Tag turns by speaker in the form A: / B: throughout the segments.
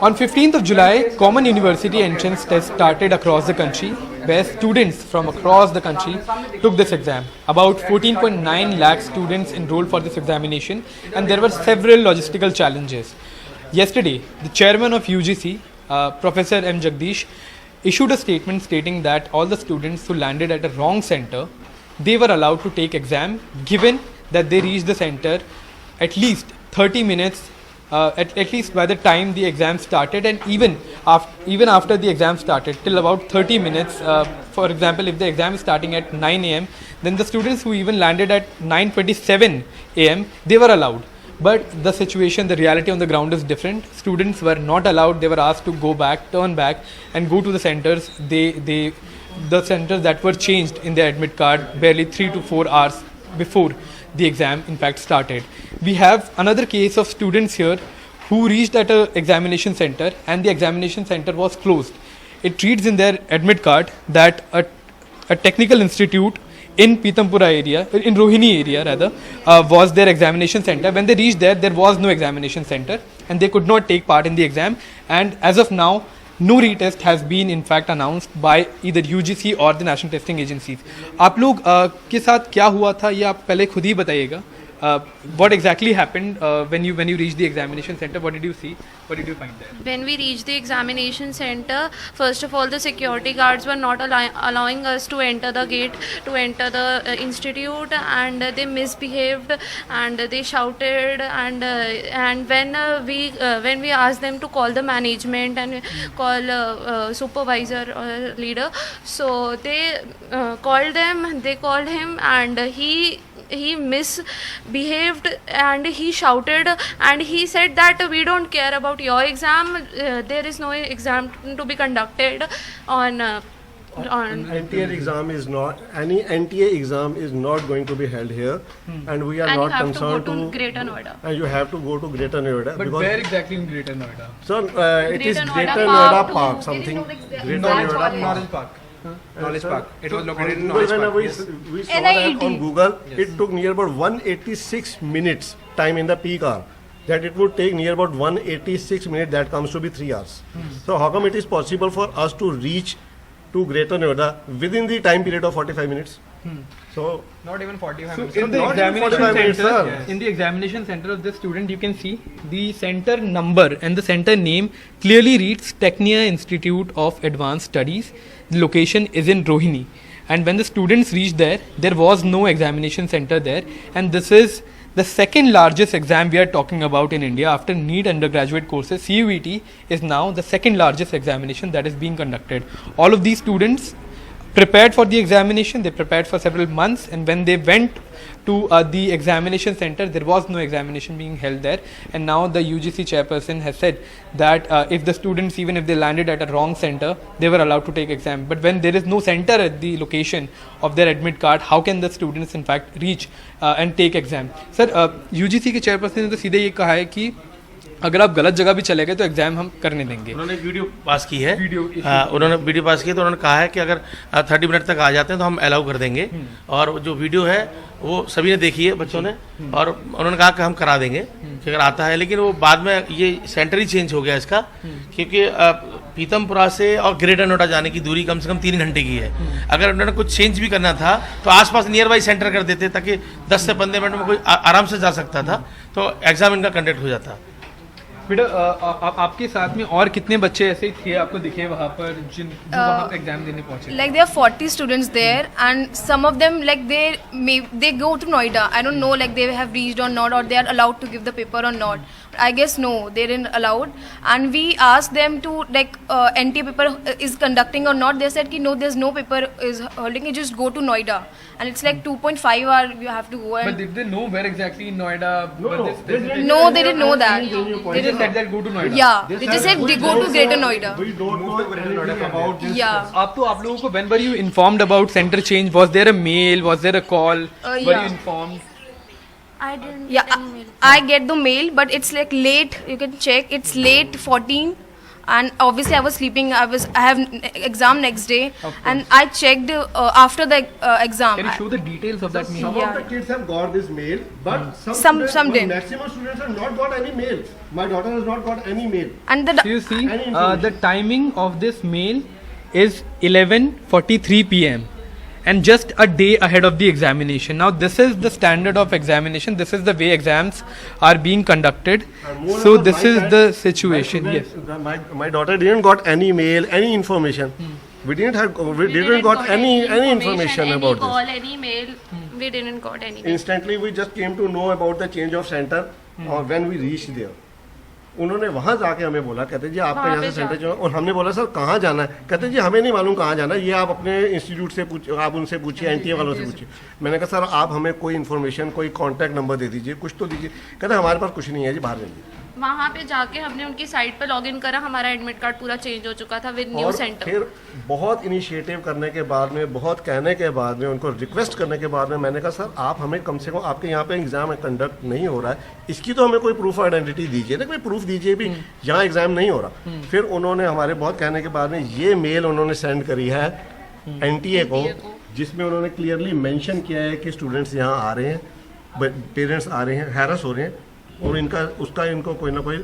A: On 15th of July, Common University entrance test started across the country, where students from across the country took this exam. About 14.9 lakh students enrolled for this examination, and there were several logistical challenges. Yesterday, the chairman of UGC, Professor M. Jagdish, issued a statement stating that all the students who landed at a wrong center, they were allowed to take exam, given that they reached the center at least 30 minutes at least by the time the exam started, and even after the exam started till about 30 minutes. For example, if the exam is starting at 9 a.m., then the students who even landed at 9:27 a.m., they were allowed. But the situation, the reality on the ground is different. Students were not allowed. They were asked to go back, turn back, and go to the centers. The centers that were changed in their admit card barely 3 to 4 hours before the exam in fact started. We have another case of students here who reached at an examination center and the examination center was closed. It reads in their admit card that a technical institute in Pitampura area, in Rohini area rather, was their examination center. When they reached there was no examination center and they could not take part in the exam, and as of now no retest has been in fact announced by either UGC or the national testing agencies. आप लोग के साथ क्या हुआ था ये आप पहले खुद ही बताइएगा. What exactly happened when you reached the examination center? What did you see? What did you find there?
B: When we reached the examination center, first of all, the security guards were not allowing us to enter the gate, to enter the institute, and they misbehaved and they shouted. And when we asked them to call the management and call supervisor or leader, so they called them. They called him, and he misbehaved and he shouted and he said that we don't care about your exam, there is no exam to be conducted on
C: NTA exam is not, any NTA exam is not going to be held here, and we are not concerned
B: to go to Greater Noida.
C: And you have to go to Greater Noida.
A: But where exactly in Greater Noida?
C: Sir, it is Greater Noida Park, something. Greater
A: Noida Knowledge Park. Knowledge Park. It was located in Knowledge Park.
C: We saw that on Google. Yes. It took near about 186 minutes time in the peak hour. That it would take near about 186 minutes. That comes to be 3 hours. So how come it is possible for us to reach to Greater Noida within the time period of 45 minutes? So
A: not even 45
C: so
A: minutes.
C: In the examination center,
A: in the examination center of the student, you can see the center number and the center name clearly reads Technia Institute of Advanced Studies. The location is in Rohini, and when the students reached there was no examination center there, and this is the second largest exam we are talking about in India after NEET undergraduate courses. CUET is now the second largest examination that is being conducted. All of these students prepared for the examination, they prepared for several months, and when they went to the examination center, there was no examination being held there, and now the UGC chairperson has said that if the students, even if they landed at a wrong center, they were allowed to take exam. But when there is no center at the location of their admit card, how can the students in fact reach and take exam? Sir, UGC के chairperson ने तो सीधे ये कहा है कि अगर आप गलत जगह भी चले गए तो एग्जाम हम करने देंगे.
D: उन्होंने वीडियो पास की है. उन्होंने वीडियो पास की है, तो उन्होंने कहा है कि अगर 30 मिनट तक आ जाते हैं तो हम अलाउ कर देंगे. और जो वीडियो है वो सभी ने देखी है बच्चों ने, और उन्होंने कहा कि हम करा देंगे कि अगर आता है. लेकिन वो बाद में ये सेंटर ही चेंज हो गया इसका, क्योंकि पीतमपुरा से और ग्रेटर नोएडा जाने की दूरी कम से कम 3 घंटे की है. अगर उन्होंने कुछ चेंज भी करना था तो आसपास नियर बाई सेंटर कर देते, ताकि 10 से 15 मिनट में कोई आराम से जा सकता था, तो एग्जाम इनका कंडक्ट हो जाता.
A: बेटा आपके साथ में और कितने बच्चे ऐसे थे आपको दिखे वहाँ पर जिन जो वहाँ एग्जाम देने पहुँचे?
E: Like there are 40 students there, and some of them like they go to Noida. I don't know like they have reached or not, or they are allowed to give the paper or not. I guess no, they didn't allowed. And we asked them to like NT paper is conducting or not. They said ki no, there's no paper is holding. You just go to Noida, and it's like 2.5 hour you have to go. And
A: but did they know where exactly in Noida?
E: No, they didn't know that.
A: They just said that go to Noida.
E: Yeah, they just said they go to Greater Noida.
C: We don't know anything about this.
E: Yeah.
A: आप लोगों को when were you informed about center change? Was there a mail? Was there a call? Were you informed?
B: I didn't
E: Yeah,
B: get any mail.
E: I get the mail, but it's like late. You can check. It's late 14. and obviously I was sleeping. I have exam next day, and I checked after the exam.
A: Can you show the details of that mail?
C: Some of the kids have got this mail, but some
E: Some didn't.
C: maximum students have not got any mail. My daughter has not got any mail.
E: And
A: So you see,
C: Any information.
A: the timing of this mail is 11:43 p.m. and just a day ahead of the examination. Now this is the standard of examination. This is the way exams are being conducted.
C: Moreover,
A: So this
C: my
A: is
C: friend-
A: the
C: my
A: situation. Yes.
C: student- My daughter didn't got any mail, any information. We didn't got any information
B: any
C: about
B: call,
C: this.
B: any mail. We didn't got any.
C: Instantly we just came to know about the change of center when we reached there. उन्होंने वहाँ जाके हमें बोला, कहते जी आपका
B: वहाँ
C: यहाँ से
B: पे
C: सेंटर जो है, और हमने बोला सर कहाँ जाना है, कहते जी हमें नहीं मालूम कहाँ जाना है, ये आप अपने इंस्टीट्यूट से पूछिए, आप उनसे पूछिए, एनटीए वालों से पूछिए। मैंने कहा सर आप हमें कोई इन्फॉर्मेशन, कोई कॉन्टैक्ट नंबर दे दीजिए, कुछ तो दीजिए। कहते हमारे पास कुछ नहीं है जी, बाहर जाइए।
B: वहाँ पे जाके हमने उनकी साइट पे लॉगिन करा, हमारा एडमिट कार्ड पूरा चेंज हो चुका था विद न्यू
C: और
B: सेंटर।
C: फिर बहुत इनिशिएटिव करने के बाद में, बहुत कहने के बाद में, उनको रिक्वेस्ट करने के बाद में मैंने कहा सर आप हमें कम से कम, आपके यहाँ पे एग्जाम कंडक्ट नहीं हो रहा है, इसकी तो हमें कोई प्रूफ आइडेंटिटी दीजिए ना, कोई प्रूफ दीजिए भी यहाँ एग्जाम नहीं हो रहा। फिर उन्होंने हमारे बहुत कहने के बाद में ये मेल उन्होंने सेंड करी है एनटीए को, जिसमें उन्होंने क्लियरली मेंशन किया है कि स्टूडेंट्स यहाँ आ रहे हैं, पेरेंट्स आ रहे हैं, हैरस हो रहे हैं, और इनको कोई ना कोई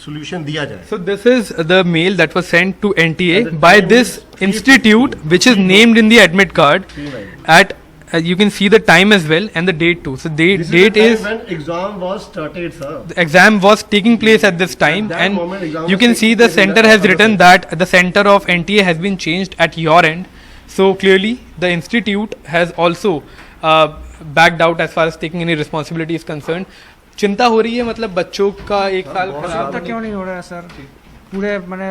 C: solution दिया जाए।
A: So this is the mail that was sent to NTA by this institute, which is named in the admit card. At you can see the time as well and the date too. So
C: This
A: date
C: the time
A: is
C: when exam was started, sir.
A: the exam was taking place at this time,
C: that
A: and
C: moment exam
A: you
C: was
A: can
C: taking
A: see the
C: place in
A: center
C: that
A: has
C: other
A: written
C: center.
A: that the center of NTA has been changed at your end. So clearly the institute has also backed out as far as taking any responsibility is concerned. चिंता हो रही है, मतलब बच्चों का एक साल खराब
F: चिंता क्यों नहीं हो रहा है सर? पूरे मैंने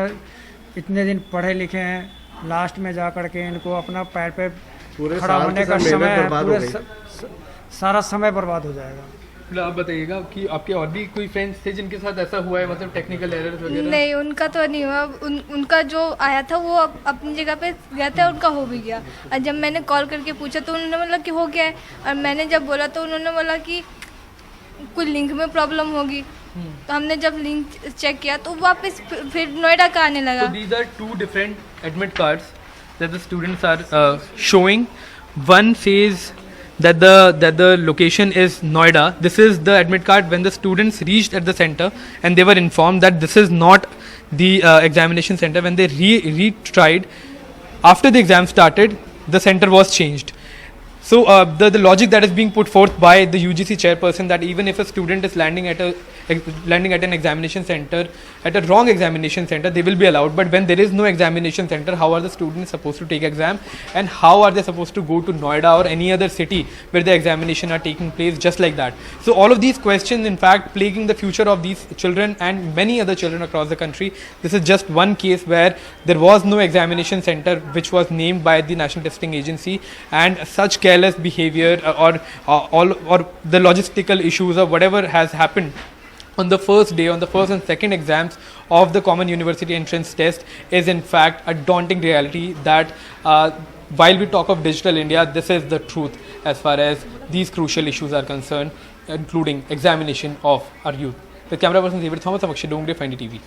F: इतने दिन पढ़े लिखे हैं, लास्ट में जा कर के इनको अपना पैर पे
C: पूरे
F: खड़ा
C: साल
F: होने
C: की
F: का
C: सब
F: समय
C: मेहनत
F: है,
C: बर्बाद हो
F: पूरे
C: गई।
F: सारा समय बर्बाद हो जाएगा।
A: मतलब आप बताइएगा कि आपके और भी कोई फ्रेंड्स थे जिनके साथ ऐसा हुआ है, मतलब टेक्निकल एरर्स वगैरह?
G: नहीं, उनका तो नहीं हुआ। उनका जो आया था वो अपनी जगह पे गया था, उनका हो भी गया। और जब मैंने कॉल करके पूछा तो उन्होंने बोला कि हो गया है, और मैंने जब बोला तो उन्होंने बोला कि कोई लिंक में प्रॉब्लम होगी। तो हमने जब लिंक चेक किया तो वापस फिर नोएडा का आने लगा।
A: So these are two different admit cards that the students are showing. One says that the location is Noida. This is the admit card when the students reached at the center and they were informed that this is not the examination center. When they retried after the exam started, the center was changed. So the logic that is being put forth by the UGC chairperson, that even if a student is landing at an examination center, at a wrong examination center, they will be allowed. But when there is no examination center, how are the students supposed to take exam, and how are they supposed to go to Noida or any other city where the examination are taking place just like that? So all of these questions, in fact, plaguing the future of these children and many other children across the country. This is just one case where there was no examination center which was named by the National Testing Agency, and such careless behavior or the logistical issues or whatever has happened on the first day, on the first and second exams of the Common University Entrance Test, is in fact a daunting reality that while we talk of digital India, this is the truth as far as these crucial issues are concerned, including examination of our youth. With camera person David Thomas, I'm Akshay Dongre, NDTV.